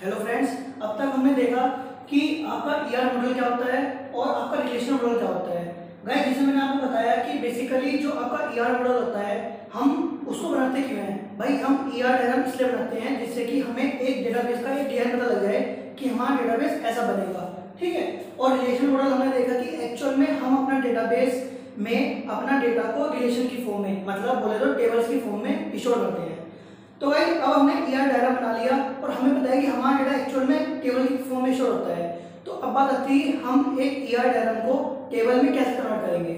Hello friends, अब तक हमने देखा कि आपका ईआर मॉडल क्या होता है और आपका रिलेशनल मॉडल क्या होता है। गाइस, जैसे मैंने आपको बताया कि बेसिकली जो आपका ईआर मॉडल होता है हम उसको बनाते क्यों हैं भाई। हम ईआर डायग्राम इसलिए बनाते हैं जिससे कि हमें एक डेटाबेस का एक डिजाइन पता लग जाए कि हमारा डेटाबेस ऐसा बनेगा, ठीक है। और रिलेशनल मॉडल हमने देखा कि एक्चुअल में हम अपना डेटाबेस में अपना डेटा को रिलेशन की फॉर्म में, मतलब बोले तो टेबल्स की फॉर्म में स्टोर करते हैं। तो भाई अब हमने ईआर डायग्राम बना लिया और हमें पता है कि हमारा डेटा एक्चुअल में टेबल की फॉर्म में स्टोर होता है। तो अब बात आती है हम एक ईआर डायग्राम को टेबल में कैसे कन्वर्ट करेंगे।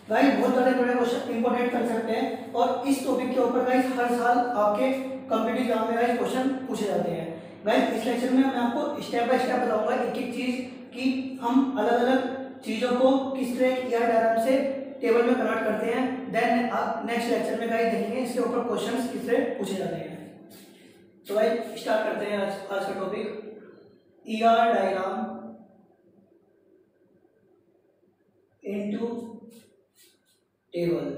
गाइस, बहुत सारे बड़े क्वेश्चन इंपॉर्टेंट कंसेप्ट हैं और इस टॉपिक के ऊपर गाइस हर साल आपके कॉम्पिटिटिव एग्जाम में गाइस क्वेश्चन पूछे जाते हैं। गाइस, इस लेक्चर में मैं आपको स्टेप बाय स्टेप बताऊंगा एक एक चीज कि हम अलग अलग चीजों को किस तरह ईआर डायग्राम से टेबल में कन्वर्ट करते हैं। देन आप नेक्स्ट लेक्चर में गाइस देखेंगे इसके ऊपर क्वेश्चंस किस तरह पूछे जाते हैं। तो भाई स्टार्ट करते हैं आज का topic ER diagram into table.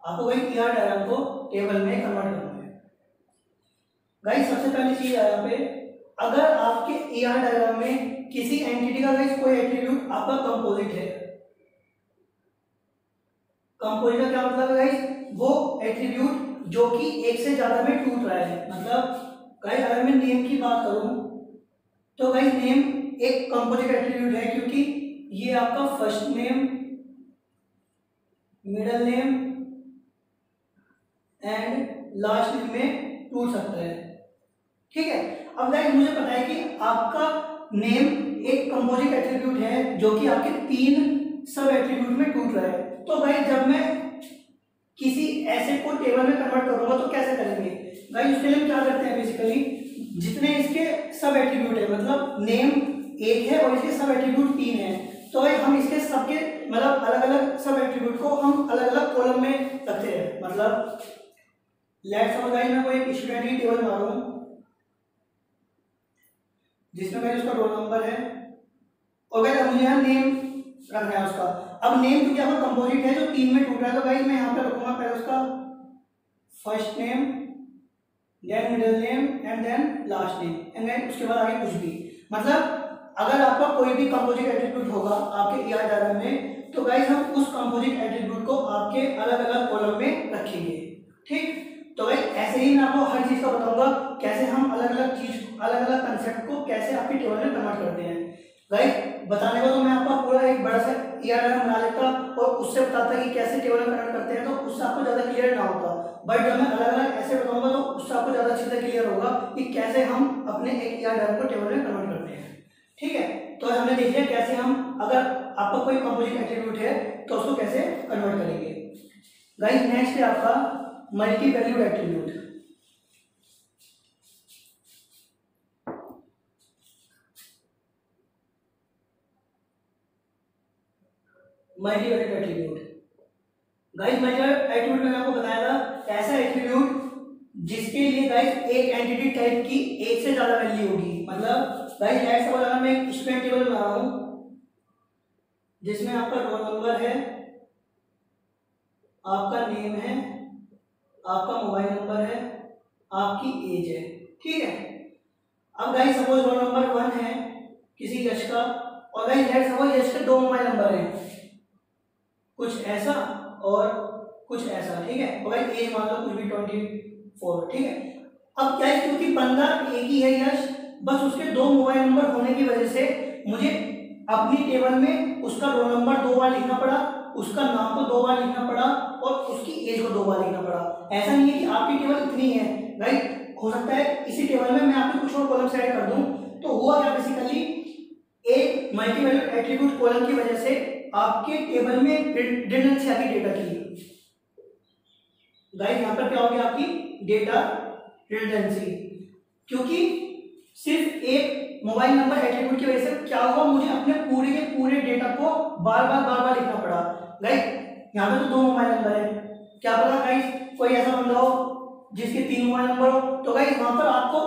आपको भाई ईआर डायग्राम को टेबल में कन्वर्ट करना है। गाइस, सबसे पहली चीज है यहाँ पे, अगर आपके ईआर डायग्राम में किसी एंटिटी का गाइस कोई एट्रीब्यूट आपका कंपोजिट है। कंपोजिट का क्या मतलब है गाइस, वो एट्रीब्यूट जो कि एक से ज्यादा में टूट रहा है। मतलब गाइस अगर मैं नेम की बात करूं तो गाइस नेम एक कंपोजिट एट्रीब्यूट है क्योंकि ये आपका first name, middle name and last name में टूट सकता है, ठीक है। अब गाइस मुझे पता है कि आपका नेम एक कंपोजिट एट्रीब्यूट है जो कि आपके 3 सब एट्रीब्यूट में टूट रहा है। तो गाइस जब मैं किसी ऐसे को टेबल में कन्वर्ट करूंगा तो कैसे करेंगे गाइस, उसके लिए हम क्या करते हैं, बेसिकली जितने इसके सब एट्रीब्यूट है, मतलब नेम एक है और इसके सब एट्रीब्यूट 3 है, तो भाई हम इसके सबके मतलब अलग अलग सब एट्रीब्यूट को हम अलग अलग कॉलम में रखते हैं। मतलब लेट्स सपोज गाइस मैं कोई एक स्टूडेंट की टेबल मारूं जिसमें गाइस उसका रोल नंबर है और गाइस मुझे यहाँ नेम रखना है उसका। अब नेम क्योंकि आपका कंपोजिट है जो 3 में टूट रहा है, तो गाइस मैं यहाँ पे रखूंगा पहले उसका first name, then middle name and then last name and then उसके बाद आगे कुछ भी। मतलब अगर आपका कोई भी कंपोजिट एट्रीब्यूट होगा आपके ईआर डायग्राम में तो गाइस हम उस कंपोजिट एट्रीब्यूट को आपके अलग अलग कॉलम में रखेंगे, ठीक। तो भाई ऐसे ही मैं आपको हर चीज का बताऊंगा कैसे हम अलग अलग चीज, अलग अलग कंसेप्ट को कैसे आपकी टेबल में कन्वर्ट करते हैं। गाइस बताने को तो मैं आपको पूरा एक बड़ा सा ईआर डायग्राम बना लेता और उससे बताता कि कैसे टेबल में कन्वर्ट करते हैं, तो उससे आपको ज्यादा क्लियर ना होता। बट जब मैं अलग अलग ऐसे बताऊंगा तो उससे आपको ज्यादा अच्छे से क्लियर होगा कि कैसे हम अपने एक ईआर डायग्राम को टेबल में कन्वर्ट करते हैं, ठीक है। तो हमने देख लिया कैसे हम, अगर आपका कोई कंपोजिट एट्रीब्यूट है तो उसको कैसे कन्वर्ट करेंगे। गाइस नेक्स्ट है आपका multi valued attribute. Multi valued attribute guys, multi valued attribute मैंने आपको बताया था ऐसा एट्रीब्यूट जिसके लिए गाइस एक एंटिटी टाइप की एक से ज्यादा वैल्यू होगी। मतलब गाइस लेट्स सपोज अगर मैं एक स्टूडेंट टेबल बना रहा हूं जिसमें आपका रोल नंबर है, आपका नेम है, आपका मोबाइल नंबर है, आपकी एज है, ठीक है। अब गाइस सपोज रोल नंबर 1 है किसी यश का और गाइस लेट्स सपोज यश के 2 मोबाइल नंबर हैं, कुछ ऐसा और कुछ ऐसा, ठीक है। और गाइस एज मान लो कुछ भी 24, ठीक है। अब क्या है, क्योंकि बंदा एक ही है यश, बस उसके 2 मोबाइल नंबर होने की वजह से मुझे अपनी टेबल में उसका रोल नंबर 2 बार लिखना पड़ा, उसका नाम को 2 बार लिखना पड़ा और उसकी एज को 2 बार लिखना पड़ा। ऐसा नहीं है कि आपकी टेबल इतनी है, राइट। हो सकता है इसी टेबल में मैं आपको कुछ और कॉलम ऐड कर दूं, तो हुआ क्या, बेसिकली एक मल्टी वैल्यूड एट्रीब्यूट कॉलम की वजह से आपके टेबल में रिडंडेंसी आ गई डेटा की। गाइस यहाँ पर क्या हो गया, आपकी डेटा रिडंडेंसी, क्योंकि सिर्फ एक मोबाइल नंबर एट्रीब्यूट की वजह से क्या हुआ, मुझे अपने पूरे के पूरे डेटा को बार बार लिखना पड़ा। गाइस यहाँ पे तो 2 मोबाइल नंबर है, क्या पता गाइस कोई ऐसा बंदा हो जिसके 3 मोबाइल नंबर हो, तो गाइस वहां पर आपको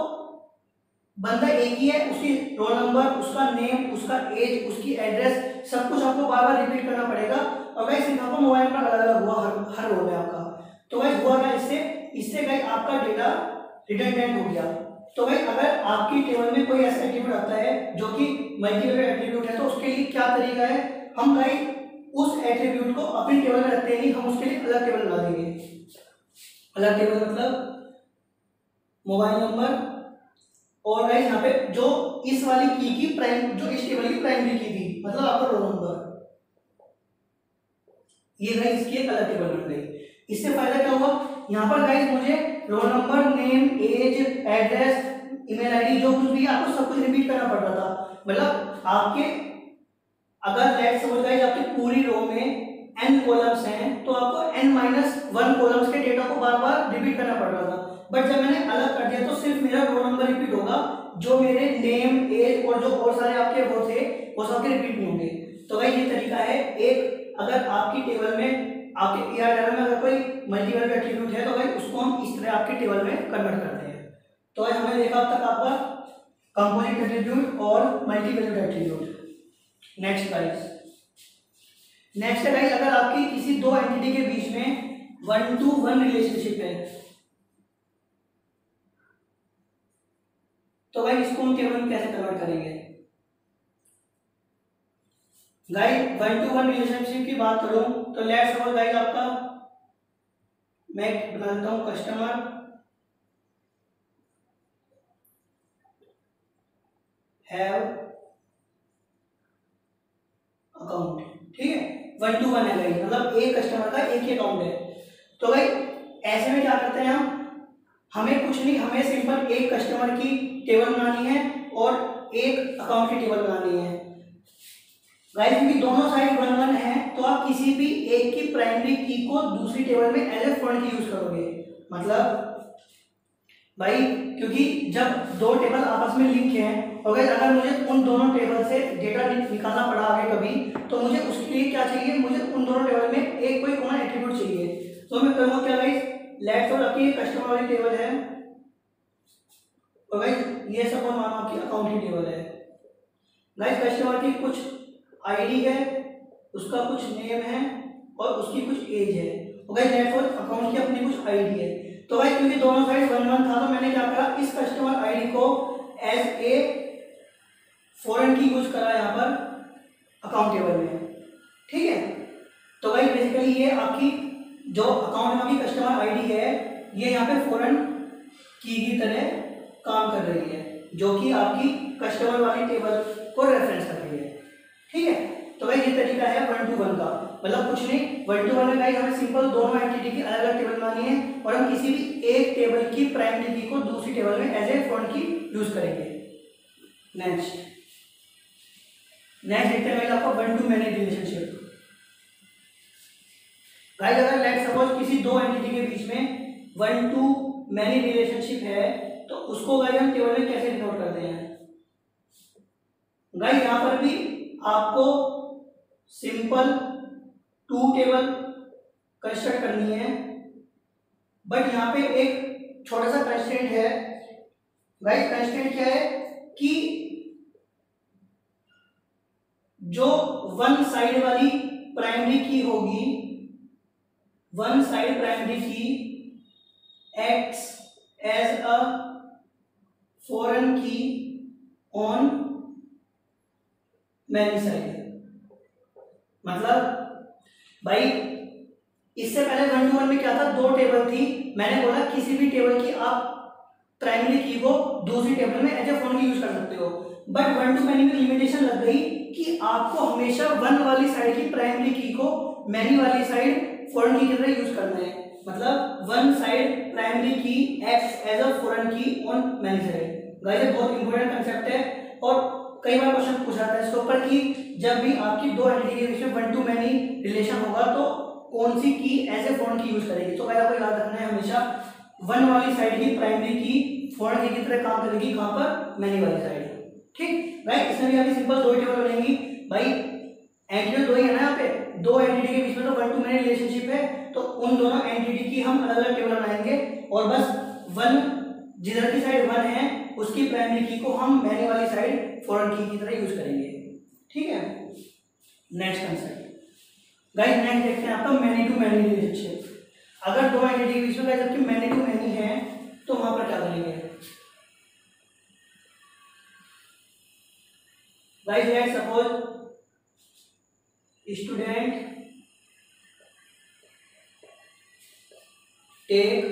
बंदा एक ही है, उसकी रोल नंबर, उसका नेम, उसका एज, उसकी एड्रेस, सब कुछ आपको बार बार रिपीट करना पड़ेगा। और गाइस यहाँ पर मोबाइल नंबर अलग अलग हुआ हर रो में आपका। तो गाइस हुआ क्या, इससे गाइस आपका डेटा रिडंडेंट हो गया। तो भाई अगर आपकी टेबल में कोई ऐसा एट्रीब्यूट आता है जो कि मल्टीवेरिएट एट्रीब्यूट है, तो उसके लिए क्या तरीका है, हम भाई उस एट्रीब्यूट को अपनी टेबल में रखते नहीं, हम उसके लिए अलग टेबल बना देंगे। अलग टेबल मतलब मोबाइल नंबर और गाइस यहाँ पे जो इस वाली की प्राइम, जो इस टेबल की प्राइमरी की थी, मतलब आपका रोल नंबर, ये गाइस इसकी एक अलग टेबल बन गई। इससे फायदा क्या हुआ, यहाँ पर गाइस मुझे roll number, name, age, address, email ID, जो कुछ भी आपको सब कुछ रिपीट करना पड़ रहा था। मतलब आपके अगर लेट्स सपोज गाइस आपकी पूरी रो में n कॉलम्स हैं तो आपको n-1 कॉलम्स के डेटा को बार बार रिपीट करना पड़ रहा था। बट जब मैंने अलग कर दिया तो सिर्फ मेरा रोल नंबर रिपीट होगा, जो मेरे नेम, एज और जो और सारे आपके वो थे वो सब के रिपीट नहीं होंगे। तो भाई ये तरीका है एक, अगर आपकी टेबल में, आपके ईआर टेबल में अगर कोई मल्टीवेरिएट एट्रीब्यूट है तो भाई उसको हम इस तरह आपकी टेबल में कन्वर्ट करते हैं। तो भाई हमने देखा अब तक आपका कंपोजिट एट्रीब्यूट और multivariate attribute. Next guys, next है गाइस, अगर आपकी किसी दो एंटिटी के बीच में 1-to-1 रिलेशनशिप है तो भाई इसको हम टेबल में कैसे कन्वर्ट करेंगे। गाइस 1-to-1 रिलेशनशिप की बात करूं तो लेट्स सपोज गाइस आपका, मैं बनाता हूं कस्टमर हैव अकाउंट, ठीक है, 1-to-1 है गाइस, मतलब एक कस्टमर का एक ही अकाउंट है। तो भाई ऐसे में क्या करते हैं हम, हमें कुछ नहीं, हमें सिंपल एक कस्टमर की टेबल बनानी है और एक अकाउंट की टेबल बनानी है गाइस, क्योंकि दोनों साइड 1-1 है तो आप किसी भी एक की प्राइमरी की को दूसरी टेबल में एज ए फॉरेन की यूज करोगे। मतलब भाई क्योंकि जब दो टेबल आपस में लिंक हैं और अगर मुझे उन दोनों टेबल से डेटा निकालना पड़ा आगे कभी, तो मुझे उसके लिए क्या चाहिए, मुझे उन दोनों टेबल में एक कोई कॉमन एट्रीब्यूट चाहिए। तो मैं करूँगा क्या गाइस, लेट्स सपोज आपकी कस्टमर वाली टेबल है और गाइस ये सब मानो आपकी अकाउंट की टेबल है। गाइस कस्टमर की कुछ आईडी है, उसका कुछ नेम है और उसकी कुछ एज है, और गाइस लेट्स सपोज अकाउंट की अपनी कुछ आईडी है। तो भाई क्योंकि दोनों साइड 1-1 था तो मैंने क्या करा, इस कस्टमर आईडी को एज ए फॉरेन की यूज करा यहाँ पर अकाउंट टेबल में, ठीक है। तो भाई बेसिकली ये आपकी जो अकाउंट में आपकी कस्टमर आईडी है ये यहाँ पे फॉरेन की तरह काम कर रही है, जो कि आपकी कस्टमर वाली टेबल को रेफरेंस कर रही है, ठीक है। तो भाई ये तरीका है 1-to-1 का, मतलब कुछ नहीं, 1-to-1 में भाई हमें सिंपल दोनों एंटिटी की अलग अलग टेबल बनानी है और हम किसी भी एक टेबल की प्राइमरी की को दूसरी टेबल में एज ए फॉरेन की यूज करेंगे। नेक्स्ट देखते हैं गाइस आपका 1-to-many रिलेशनशिप। गाइस अगर लेट्स सपोज किसी दो एंटिटी के बीच में 1-to-many रिलेशनशिप है तो उसको गाइस हम टेबल में कैसे डिनोट करते हैं। गाइस यहाँ पर भी आपको सिंपल 2 टेबल कंस्ट्रक्ट करनी है, बट यहाँ पे एक छोटा सा कंस्ट्रेंट है। गाइस कंस्ट्रेंट क्या है कि जो वन साइड वाली प्राइमरी की होगी, वन साइड प्राइमरी की एक्ट्स एज अ फॉरेन की ऑन मैनी साइड। मतलब भाई इससे पहले 1-to-1 में क्या था, दो टेबल थी, मैंने बोला किसी भी टेबल की आप प्राइमरी की को दूसरी टेबल में एज ए फॉरेन की यूज कर सकते हो, बट 1-to-many में लिमिटेशन लग गई कि आपको हमेशा वन वाली साइड की प्राइमरी की को मैनी वाली साइड फॉरेन की तरह यूज करना है। मतलब वन साइड प्राइमरी की एक्ट्स एज अ फॉरेन की ऑन मैनी साइड। गाइस बहुत इंपॉर्टेंट कंसेप्ट है और कई बार क्वेश्चन पूछा था इसके ऊपर कि जब भी आपकी दो एंटिटी के बीच में 1-to-many रिलेशन होगा तो कौन सी की एज ए फॉरेन की यूज करेगी। तो भाई आपको याद रखना है हमेशा वन वाली साइड की प्राइमरी की फॉरेन की तरह काम करेगी, कहां पर, मैनी वाली साइड, ठीक। राइट, इसमें भी अभी सिंपल दो टेबल बनेंगी। भाई एंटिटी दो ही है ना, यहाँ पे दो एंटिटी के बीच में तो 1-to-many रिलेशनशिप है, तो उन दोनों एंटिटी की हम अलग अलग टेबल बनाएंगे और बस वन जिधर की साइड 1 है उसकी प्राइमरी की को हम मैनी वाली साइड फॉरेन की तरह यूज करेंगे, ठीक है। नेक्स्ट कंसेप्ट गाइस, नेक्स्ट देखते हैं आपका मैनी टू मैनी रिलेशनशिप। अगर दो एंटिटी के बीच में गाइस आपकी मैनी टू मैनी है तो वहां पर क्या करेंगे। Guys let's suppose student take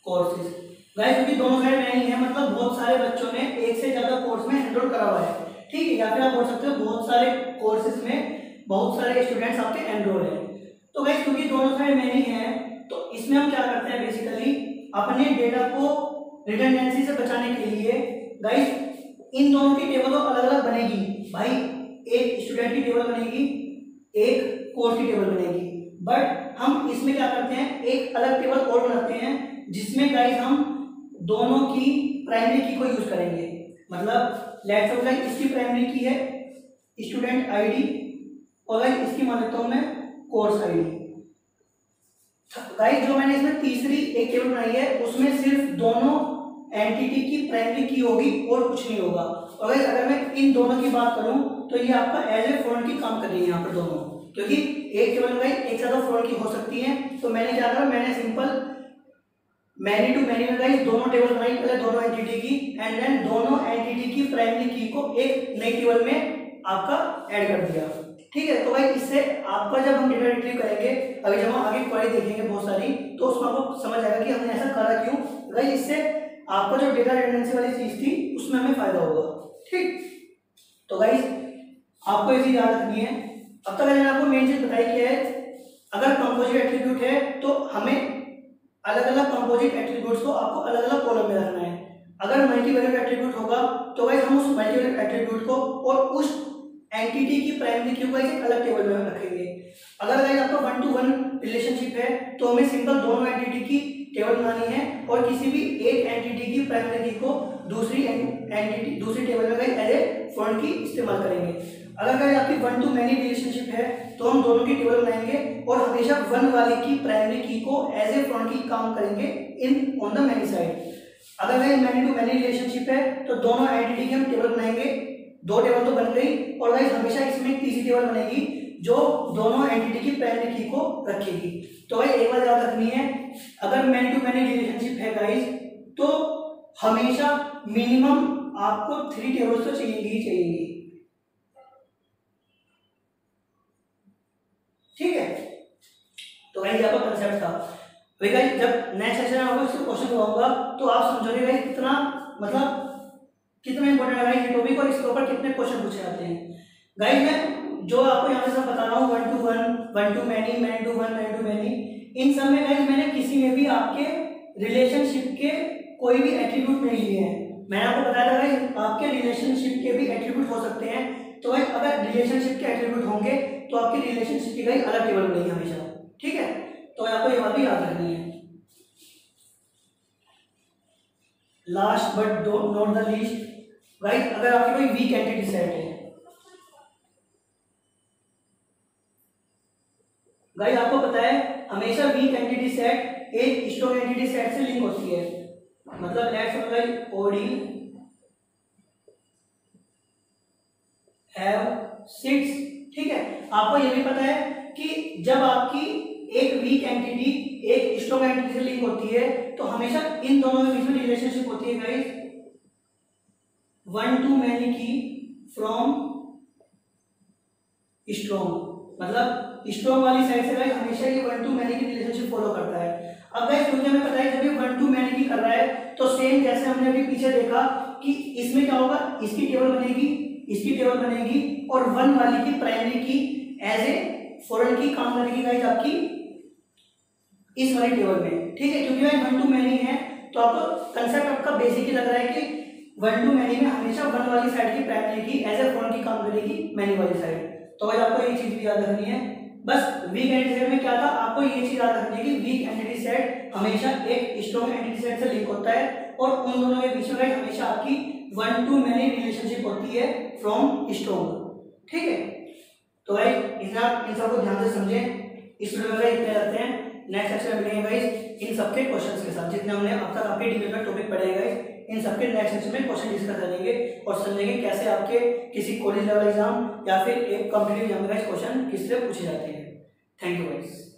courses. Guys क्योंकि दोनों साइड में ही है, मतलब बहुत सारे बच्चों ने एक से ज्यादा कोर्स में एनरोल करा हुआ है, ठीक है, या फिर आप बोल सकते हो बहुत सारे कोर्सेज में बहुत सारे स्टूडेंट्स आपके एनरोल हैं। तो गाइस क्योंकि दोनों साइड में ही है, तो इसमें हम क्या करते हैं, बेसिकली अपने डेटा को रिडंडेंसी से बचाने के लिए गाइस इन दोनों की टेबल अलग अलग बनेगी भाई, एक स्टूडेंट की टेबल बनेगी, एक कोर्स की टेबल बनेगी, बट हम इसमें क्या करते हैं, एक अलग टेबल और बनाते हैं जिसमें गाइस हम दोनों की प्राइमरी की को यूज करेंगे। मतलब लेट्स सपोज गाइस इसकी प्राइमरी की है स्टूडेंट आईडी और गाइस इसकी मान लेता हूं मैं कोर्स आईडी। गाइस जो मैंने इसमें तीसरी एक टेबल बनाई है उसमें सिर्फ दोनों एंटिटी की प्राइमरी की होगी और कुछ नहीं होगा। और गाइस अगर मैं इन दोनों की बात करूं तो ये आपका एज ए फॉरेन की काम कर रही है यहाँ पर दोनों, क्योंकि एक टेबल में एक ज्यादा फॉरेन की हो सकती है। तो मैंने क्या करा, मैंने सिंपल मैनी टू मैनी में गाइस दोनों टेबल बनाई, पहले दोनों एंटिटी की एंड देन दोनों एंटिटी की प्राइमरी की को एक नई टेबल में आपका ऐड कर दिया, ठीक है। तो भाई इससे आपका जब हम डेटा रिट्रीव करेंगे, अभी जब हम आगे क्वेरी देखेंगे बहुत सारी, तो उसमें आपको समझ आएगा कि हमने ऐसा करा क्यों। भाई इससे आपका जो डेटा रिडंडेंसी वाली चीज थी उसमें हमें फायदा होगा, ठीक। तो गाइस आपको ये चीज याद रखनी है। अब तक मैंने आपको मेन चीज बताई कि है अगर कंपोजिट एट्रीब्यूट है तो हमें अलग अलग कंपोजिट एट्रीब्यूट्स को आपको अलग अलग कॉलम में रखना है। अगर मल्टीवैल्यूड एट्रीब्यूट होगा तो गाइस हम उस मल्टीवैल्यूड एट्रीब्यूट को और उस एंटिटी की प्राइमरी की को एक अलग टेबल में रखेंगे। अगर गाइस आपका 1 to 1 रिलेशनशिप है तो हमें सिंपल दोनों एंटिटी की टेबल बनानी है और किसी भी एक एंटिटी की प्राइमरी की को दूसरी एंटिटी दूसरी टेबल में गाइस एज ए फॉरेन की इस्तेमाल करेंगे। अगर गाइस आपकी 1 to many रिलेशनशिप है तो हम दोनों की टेबल बनाएंगे और हमेशा 1 वाली की प्राइमरी की को एज ए फॉरेन की काम करेंगे in on the many side. अगर guys many to many relationship है तो दोनों एंटिटी की हम टेबल बनाएंगे, दो टेबल तो बन गई, और गाइस हमेशा इसमें एक तीसरी टेबल बनेगी जो दोनों एंटिटी की प्राइमरी की को रखेगी। तो भाई एक बात याद रखनी है, अगर मैनी टू मैनी रिलेशनशिप है गाइस तो हमेशा मिनिमम आपको 3 टेबल्स तो चाहिए ही चाहिए, ठीक है। तो गाइस आपका कांसेप्ट था। भाई गाइस जब नेक्स्ट सेशन में आपको इसको क्वेश्चन करवाऊंगा तो आप समझोगे गाइस कितना मतलब कितना इंपॉर्टेंट है गाइस ये टॉपिक और इसके ऊपर कितने क्वेश्चन पूछे जाते हैं। गाइस मैं जो आपको यहाँ पे सब बता रहा हूँ 1 to 1, 1 to many, many to 1, many to many, इन सब में गाइस मैंने किसी में भी आपके रिलेशनशिप के कोई भी एट्रीब्यूट नहीं लिए हैं। मैंने आपको बताया था गाइस आपके रिलेशनशिप के भी एट्रीब्यूट हो सकते हैं। तो भाई अगर रिलेशनशिप के एट्रीब्यूट होंगे तो आपकी रिलेशनशिप की गाइस अलग टेबल बनेगी हमेशा, ठीक है। तो आपको ये बात भी याद रखनी है। Last but not the least guys अगर आपकी कोई वीक एंटिटी सेट है, गाइस आपको पता है हमेशा वीक एंटिटी सेट एक स्ट्रॉन्ग एंटिटी सेट से लिंक होती है। मतलब let's suppose guys OD have 6, ठीक है। आपको ये भी पता है कि जब आपकी एक वीक एंटिटी एक स्ट्रॉन्ग एंटिटी से लिंक होती है तो हमेशा इन दोनों के बीच में रिलेशनशिप होती है गाइस 1 to many की फ्रॉम स्ट्रॉन्ग। मतलब स्ट्रॉन्ग वाली साइड से गाइस हमेशा ये 1 to many की रिलेशनशिप फॉलो करता है। अब गाइस क्योंकि हमें पता है जब ये 1 to many की कर रहा है तो सेम जैसे हमने अभी पीछे देखा कि इसमें क्या होगा, इसकी टेबल बनेगी, इसकी टेबल बनेगी और 1 वाली की प्राइमरी की एज ए फॉरेन की काम करेगी गाइस आपकी इस वाली टेबल में, ठीक है। क्योंकि भाई 1 to many है तो आपको कंसेप्ट आपका बेसिक ही लग रहा है कि 1 to many में हमेशा 1 वाली साइड की प्राइमरी की एज ए फॉरेन की काम करेगी मैनी वाली साइड। तो भाई आपको ये चीज भी याद रखनी है। बस वीक एंटिटी सेट में क्या था, आपको ये चीज याद रखनी है कि वीक एंटिटी सेट हमेशा एक स्ट्रॉन्ग एंटिटी सेट से लिंक होता है और उन दोनों के बीच में हमेशा आपकी 1 to many रिलेशनशिप होती है फ्रॉम स्ट्रॉन्ग, ठीक है। तो भाई इन सबको ध्यान से समझें। इस वीडियो में इतने रहते हैं, नेक्स्ट सेक्शन में मिलेंगे गाइस इन सबके क्वेश्चंस के साथ। जितने हमने अब तक आपके डिटेल में टॉपिक पढ़े गाइस इन सबके नेक्स्ट सेक्शन में क्वेश्चन डिस्कस करेंगे और समझेंगे कैसे आपके किसी कॉलेज लेवल एग्जाम या फिर एक कॉम्पिटिटिव एग्जाम में क्वेश्चन किस तरह पूछे जाते हैं। Thank you guys.